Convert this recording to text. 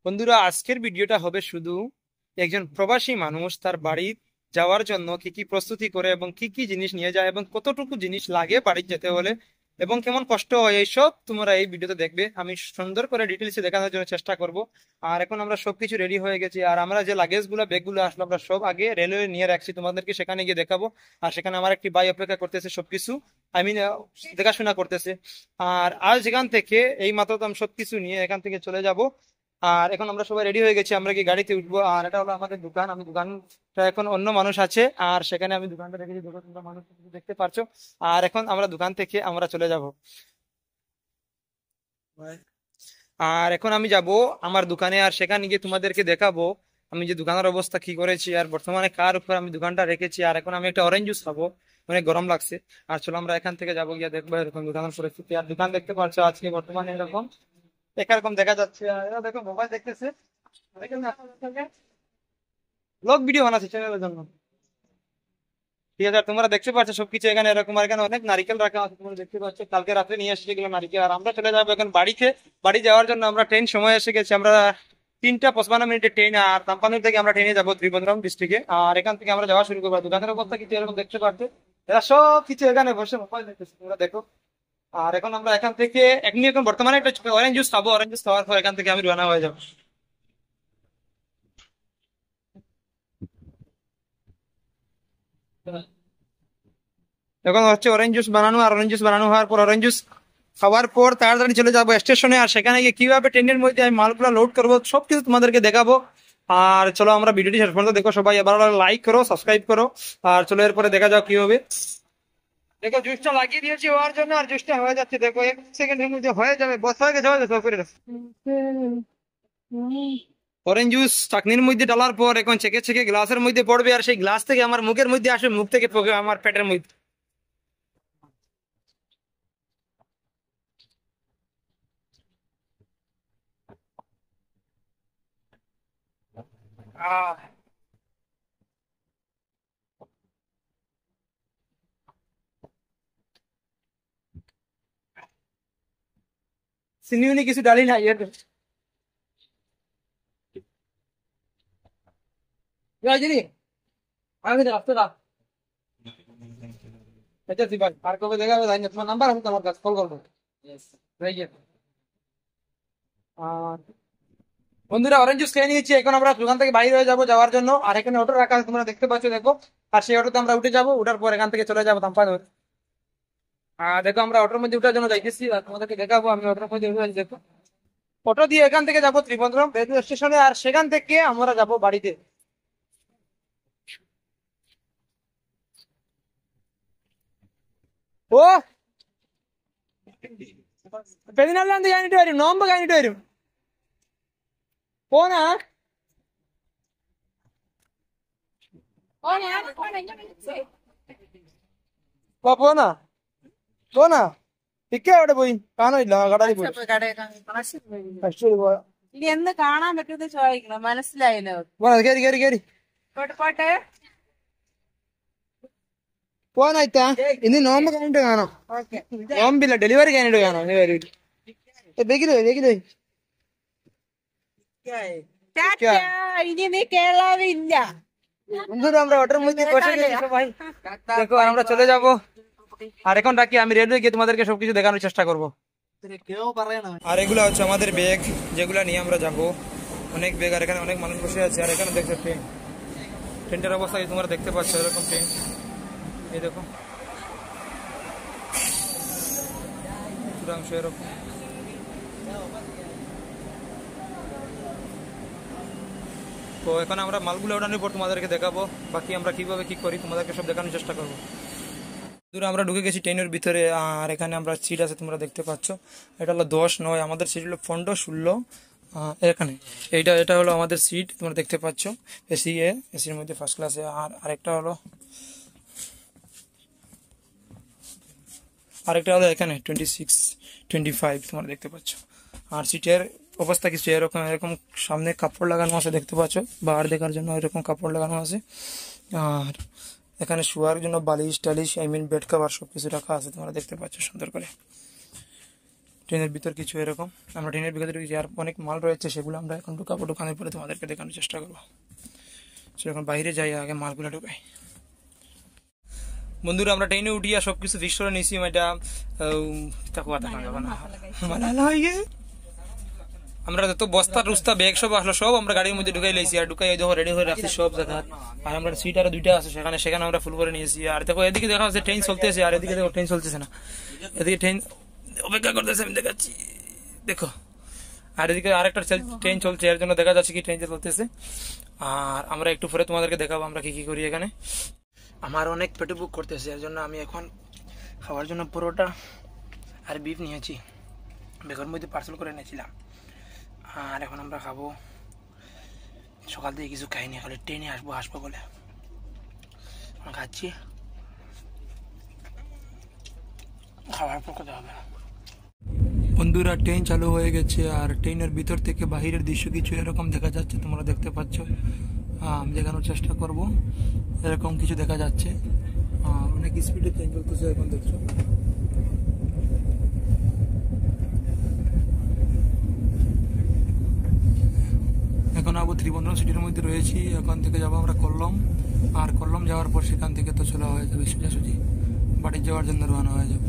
বন্ধুরা, আজকের ভিডিওটা হবে শুধু একজন প্রবাসী মানুষ তার বাড়ি যাওয়ার জন্য কি কি প্রস্তুতি করে এবং কি কি জিনিস নিয়ে যায় এবং কতটুকু জিনিস লাগে বাড়ি যেতে হলে এবং কেমন কষ্ট হয় এইসব তোমরা এই ভিডিওতে দেখবে। আমি সুন্দর করে ডিটেলসে দেখানোর জন্য চেষ্টা করব। আর এখন আমরা সবকিছু রেডি হয়ে গেছি, আর আমরা যে লাগেজ গুলো ব্যাগ গুলো আসলো আমরা সব আগে রেলওয়ে নিয়ে রাখছি, তোমাদেরকে সেখানে গিয়ে দেখাবো। আর সেখানে আমার একটি ভাই অপেক্ষা করতেছে, সবকিছু আই মিন দেখাশোনা করতেছে। আর আজ এখান থেকে এই মাত্র তো আমি সবকিছু নিয়ে এখান থেকে চলে যাব। আর এখন আমরা সবাই রেডি হয়ে গেছি, আমরা কি গাড়িতে উঠবো। আর এটা হলো আমাদের দোকান, আমি দোকানটা এখন অন্য মানুষ আছে আর সেখানে আমি দোকানটা রেখেছি, দোকান তোমরা মানুষ দেখতে পারছো। আর এখন আমরা দোকান থেকে আমরা চলে যাব। আর এখন আমি যাব আমার দোকানে, আর সেখানে গিয়ে তোমাদেরকে দেখাবো আমি যে দোকানের অবস্থা কি করেছি আর বর্তমানে কার উপর আমি দোকানটা রেখেছি। আর এখন আমি একটা অরেঞ্জ জুস খাবো, অনেক গরম লাগছে। আর চলো আমরা এখান থেকে যাবো, গিয়ে দেখবো এরকম দোকানের পরিস্থিতি। আর দোকান দেখতে পাচ্ছ আজকে বর্তমানে এরকম একরকম দেখা যাচ্ছে। আর এরা দেখো মোবাইল দেখতেছে, ব্লগ ভিডিও বানাচ্ছে চ্যানেলের জন্য। ঠিক আছে, আর তোমরা দেখতে পাচ্ছ সবকিছু এখানে এরকম। আর এখানে অনেক নারিকেল রাখা আছে, তোমরা দেখতে পাচ্ছ কালকে রাত্রে নিয়ে এসেছি এগুলো নারিকেল। আর আমরা চলে যাবো এখন বাড়িতে। বাড়ি যাওয়ার জন্য আমরা ট্রেন সময় এসে গেছি, আমরা 3:55 ট্রেন। আর তাম্পানুর থেকে আমরা ট্রেনে যাবো ত্রিভুবনম ডিস্ট্রিক্টে। আর এখান থেকে আমরা যাওয়া শুরু করবো। দোকানের অবস্থা কিছু এরকম দেখতে পাচ্ছ, এরা সব কিছু এখানে বসে মোবাইল দেখতেছে, তোমরা দেখো। আর এখন আমরা এখান থেকে এখন বর্তমানে একটা অরেঞ্জ জুস খাবো, অরেঞ্জ জুস খাওয়ার পর এখান থেকে আমি রওনা হয়ে যাবো। এখন হচ্ছে অরেঞ্জ জুস বানানো, আর অরেঞ্জ জুস বানানো হওয়ার পর অরেঞ্জ জুস খাওয়ার পর তাড়াতাড়ি চলে যাবো স্টেশনে। আর সেখানে গিয়ে কিভাবে ট্রেনের মধ্যে আমি মালগুলো লোড করবো সবকিছু তোমাদেরকে দেখাবো। আর চলো আমরা ভিডিওটি শেষ পর্যন্ত দেখো সবাই, এবার লাইক করো, সাবস্ক্রাইব করো। আর চলো এরপরে দেখা যাক কি হবে। দেখো জুসটা লাগিয়ে দিয়েছি হওয়ার জন্য, আর জুসটা হয়ে যাচ্ছে, দেখো 1 সেকেন্ডের মধ্যে হয়ে যাবে। বস হয়ে গেছে, হয়ে গেছে, করে অরেঞ্জ জুস চাকনির মধ্যে ডালার পর এখন ছেঁকে ছেঁকে গ্লাসের মধ্যে পড়বে, আর সেই গ্লাস থেকে আমার মুখের মধ্যে আসবে, মুখ থেকে পড়বে আমার পেটের মধ্যে। আহ চিনি উনি কিছু ডালি নাই এর। চিনি আমি রাখতে রাখ। আচ্ছা ঠিক আছে, আর কবে দেখাবে জানি না, তোমার নাম্বার আছে তো আমার কাছে, কল করবো। আর বন্ধুরা, অরেঞ্জ জুস খেয়ে নিয়েছি, এখন আমরা দোকান থেকে বাইরে হয়ে যাবো যাওয়ার জন্য। আর এখানে অটো রাখা আছে, তোমরা দেখতে পাচ্ছ, দেখো। আর সেই অটোতে আমরা উঠে যাবো, উঠার পর এখান থেকে চলে যাবো তাম্পানুর। আর দেখো আমরা অটোর মধ্যে উঠার জন্য যাইতেছি, আর তোমাদেরকে দেখাবো আমি অটোর মধ্যে উঠে যাচ্ছি, দেখো। অটো দিয়ে এখান থেকে যাবো ত্রিভুবনম রেলওয়ে স্টেশনে, আর সেখান থেকে আমরা যাবো বাড়িতে। ഓ പെരുന്നാളിന് കഴിഞ്ഞിട്ട് വരും, നോമ്പ് കഴിഞ്ഞിട്ട് വരും. പോനാ പോന്നാ പോന്നാ ഇക്ക എവിടെ പോയി? കാണാനില്ല, കടയിൽ പോയി. കഷ്ടം പോയാ. ഇനി എന്ന് കാണാൻ പറ്റുമെന്ന് ചോദിക്കണം, മനസ്സിലായല്ലോ. പോന്നാ, കേറി കേറി കേറി പോട്ടെ പോട്ടെ. പോന്നായിട്ടാ. ഇന്ന് നോമ്പ് കഴിഞ്ഞിട്ട് കാണാം. ഓക്കെ. നോമ്പില്ല, ഡെലിവറി കഴിഞ്ഞിട്ട് കാണാം. ബേക്കില് പോയി, ബേക്കില് പോയി. ഇനി നീ കേരളാവില്ല. বন্ধুরা, আমরা অটোর মধ্যে বসে গেছি সবাই, দেখো আমরা চলে যাব। আর এখন ডাকি আমি রেলওয়ে গিয়ে তোমাদেরকে সবকিছু দেখানোর চেষ্টা করব। আর এগুলা হচ্ছে আমাদের ব্যাগ, যেগুলা নিয়ে আমরা যাব। অনেক ব্যাগ, আর এখানে অনেক মানুষ বসে আছে। আর এখানে দেখছো ট্রেন, ট্রেনটার অবস্থা তোমরা দেখতে পাচ্ছ, এরকম ট্রেন। এই দেখো চূড়াংশ এরকম। তো এখন আমরা মালগুলো ওঠানোর পর তোমাদেরকে দেখাবো, বাকি আমরা কিভাবে কি করি তোমাদেরকে সব দেখানোর চেষ্টা করবো। দূরে আমরা ঢুকে গেছি ট্রেনের ভিতরে, আর এখানে আমরা সিট আছে তোমরা দেখতে পাচ্ছ। এটা হলো 10-9, আমাদের সিট হলো 15-16। এখানে এটা হলো আমাদের সিট, তোমরা দেখতে পাচ্ছ। এসির মধ্যে ফার্স্ট ক্লাসে। আর আরেকটা হলো এখানে 26-25 তোমরা দেখতে পাচ্ছ। আর সিটের অবস্থা কিছু এরকম এরকম, সামনে কাপড় লাগানো আছে দেখতে পাচ্ছ, বার দেখার জন্য এরকম কাপড় লাগানো আছে। আর এখানে শোয়ার জন্য বালিশ টালিশ, আই মিন বেড কভার সবকিছু রাখা আছে, তোমরা দেখতে পাচ্ছ সুন্দর করে। ট্রেনের ভিতর কিছু এরকম। আমরা ট্রেনের ভিতরে ঢুকেছি, আর অনেক মাল রয়েছে, সেগুলো আমরা এখন ঢুকাবো। ঢুকানোর পরে তোমাদেরকে দেখানোর চেষ্টা করবো। সেরকম বাইরে যাই, আগে মালগুলো ঢুকাই। বন্ধুরা আমরা ট্রেনে উঠিয়া সবকিছু ফিক্স করে নিয়েছি। এটা আমরা যত বস্তা টুস্তা ব্যাগ সব আসলো সব আমরা গাড়ির মধ্যে ঢুকাই লাইছি, আর ঢুকাই দেখো রেডি হয়ে রাখছি সব জায়গা। আর আমরা সিট আরো 2টা আছে সেখানে, সেখানে আমরা ফুল করে নিয়েছি। আর দেখো এদিকে দেখা যাচ্ছে ট্রেন চলতেছে, আর এদিকে দেখো ট্রেন চলতেছে না, এদিকে ট্রেন অপেক্ষা করতেছে, আমি দেখাচ্ছি দেখো। আর এদিকে আরেকটা ট্রেন চলছে, এর জন্য দেখা যাচ্ছে কি ট্রেন চলতেছে। আর আমরা একটু পরে তোমাদেরকে দেখাবো আমরা কি কি করি এখানে। আমার অনেক পেটে বুক করতেছে, এর জন্য আমি এখন খাওয়ার জন্য পরোটা আর বিফ নিয়েছি, বেগের মধ্যে পার্সেল করে নিয়েছিলাম। আর এখন আমরা খাবো। সকাল থেকে কিছু খাইনি, খালি ট্রেনে আসবো বলে খাচ্ছি। খাওয়ার পর কথা হবে। বন্ধুরা ট্রেন চালু হয়ে গেছে, আর ট্রেনের ভিতর থেকে বাহিরের দৃশ্য কিছু এরকম দেখা যাচ্ছে, তোমরা দেখতে পাচ্ছ। আমি দেখানোর চেষ্টা করব। এরকম কিছু দেখা যাচ্ছে, অনেক স্পিডে ট্রেন চলতেছে এখন দেখছো। এখন আবু ত্রিবন্ধন সিটির মধ্যে রয়েছি। এখন থেকে যাবো আমরা কল্লম, আর কল্লম যাওয়ার পর সেখান থেকে তো চলা হয়ে যাবে সোজাসুজি বাড়ি যাওয়ার জন্য রওনা হয়ে যাবে।